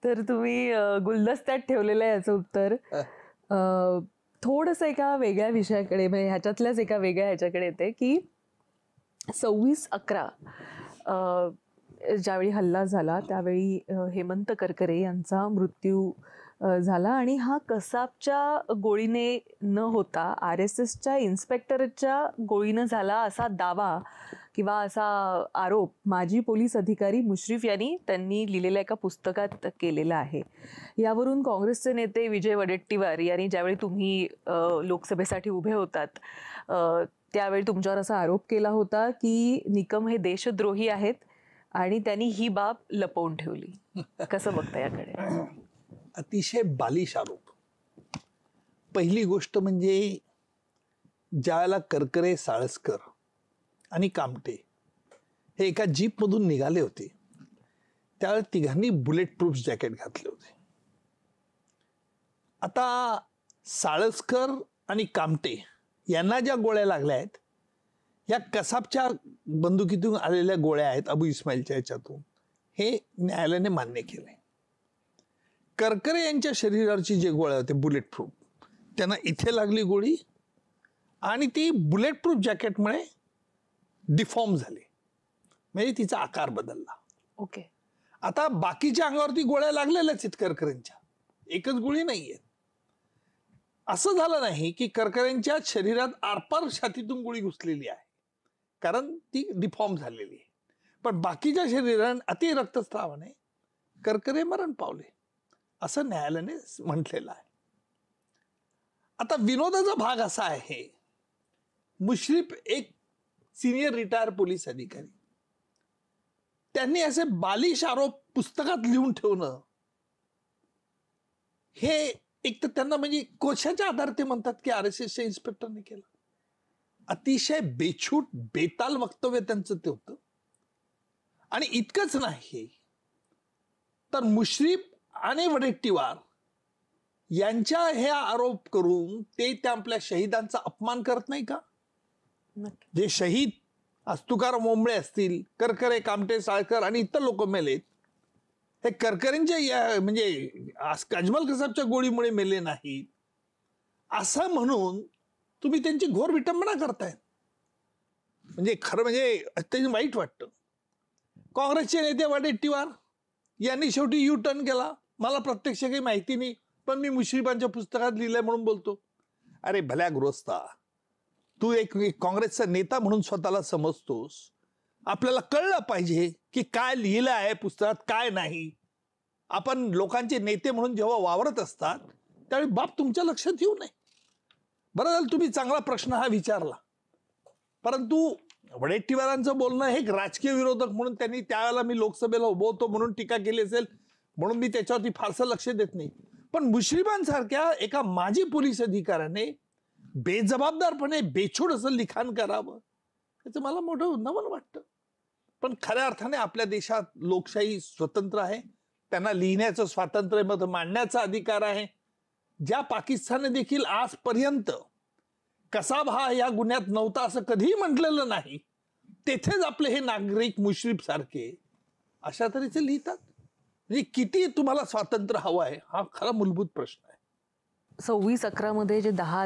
तर तुम्ही गुलदस्त्यात ठेवलेलं आहे याचं उत्तर. थोडंसं एका वेगळ्या विषयाकडे, म्हणजे ह्याच्यातल्याच एका वेगळ्या ह्याच्याकडे येते की 26/11 ज्यावेळी हल्ला झाला त्यावेळी हेमंत करकरे यांचा मृत्यू झाला आणि हा कसाबच्या गोळीने न होता RSSच्या इन्स्पेक्टरच्या गोळीनं झाला असा दावा किंवा असा आरोप माजी पोलीस अधिकारी मुश्रीफ यांनी त्यांनी लिहिलेल्या एका पुस्तकात केलेला आहे. यावरून काँग्रेसचे नेते विजय वडेट्टीवार यांनी ज्यावेळी तुम्ही लोकसभेसाठी उभे होतात त्यावेळी तुमच्यावर असा आरोप केला होता की निकम हे देशद्रोही आहेत आणि त्यांनी ही बाब लपवून ठेवली. कसं बघता याकडे? अतिशय बालिश आरोप. पहिली गोष्ट म्हणजे ज्यावेळेला करकरे, साळसकर आणि कामटे हे एका जीपमधून निघाले होते त्यावेळेला तिघांनी बुलेट प्रूफ जॅकेट घातले होते. आता साळसकर आणि कामटे यांना ज्या गोळ्या लागल्या आहेत या कसाबच्या बंदुकीतून आलेल्या गोळ्या आहेत, अबू इस्माईलच्या याच्यातून, हे न्यायालयाने मान्य केले. करकरे यांच्या शरीरावरची जे गोळ्या होते बुलेट प्रूफ, त्यांना इथे लागली गोळी आणि ती बुलेट प्रूफ जॅकेटमुळे डिफॉर्म झाली, म्हणजे तिचा आकार बदलला. ओके. आता बाकीच्या अंगावरती गोळ्या लागलेल्याच आहेत करकरेंच्या, एकच गोळी नाहीये. असं झालं नाही की करकरेंच्या शरीरात आरपार छातीतून गोळी घुसलेली आहे, कारण ती डिफॉर्म झालेली आहे. पण बाकीच्या शरीरात अति रक्तस्रावाने करकरे मरण पावले असं न्यायालयाने म्हटलेलं आहे. आता विनोदाचा भाग असा आहे, मुश्रीफ एक सिनियर रिटायर पोलीस अधिकारी, त्यांनी असे बालिश आरोप पुस्तकात लिहून ठेवणं हे एक तर त्यांना म्हणजे कशाच्या आधार ते म्हणतात की RSSच्या इन्स्पेक्टरने केलं. अतिशय बेछूट बेताल वक्तव्य त्यांचं ते होतं. आणि इतकंच नाही तर मुश्रीफ आणि वडेट्टीवार यांच्या हे आरोप करून ते त्या आपल्या शहीदांचा अपमान करत नाही का? जे शहीद आज तुकाराम ओंबळे असतील, करकरे, कामटे, साळकर आणि इतर लोक मेलेत, हे करकरेंच्या म्हणजे अजमल कसाबच्या गोळीमुळे मेले नाहीत असं म्हणून तुम्ही त्यांची घोर विटंबना करताय. म्हणजे खरं म्हणजे अत्यंत वाईट वाटतं. काँग्रेसचे नेते वडेट्टीवार यांनी शेवटी यू टर्न केला. मला प्रत्यक्ष काही माहिती नाही, पण मी मुश्रीफांच्या पुस्तकात लिहिलंय म्हणून बोलतो. अरे भल्या गृहस्था, तू एक काँग्रेसचा नेता म्हणून स्वतःला समजतोस, आपल्याला कळलं पाहिजे की काय लिहिलं आहे पुस्तकात, काय नाही. आपण लोकांचे नेते म्हणून जेव्हा वावरत असतात त्यावेळी बाप तुमच्या लक्षात येऊ नये. बरं झालं तुम्ही चांगला प्रश्न हा विचारला. परंतु वडेट्टीवारांचं बोलणं हे एक राजकीय विरोधक म्हणून त्यांनी त्यावेळेला मी लोकसभेला उभं होतो म्हणून टीका केली असेल म्हणून मी त्याच्यावरती फारसं लक्ष देत नाही. पण मुश्रीफांसारख्या एका माजी पोलीस अधिकाऱ्याने बेजबाबदारपणे बेछूट असं लिखाण करावं त्याचं मला मोठं नवल वाटतं. पण खऱ्या अर्थाने आपल्या देशात लोकशाही स्वतंत्र आहे, त्यांना लिहिण्याचं स्वातंत्र्य, मत मांडण्याचा अधिकार आहे. ज्या पाकिस्तानने देखील आजपर्यंत कसाब हा या गुन्ह्यात नव्हता असं कधीही म्हटलेलं नाही, तेथेच आपले हे नागरिक मुश्रीफ सारखे अशा तऱ्हेचे लिहितात. म्हणजे किती तुम्हाला स्वातंत्र्य हवं आहे हा खरा मूलभूत प्रश्न आहे. 26/11 मध्ये जे 10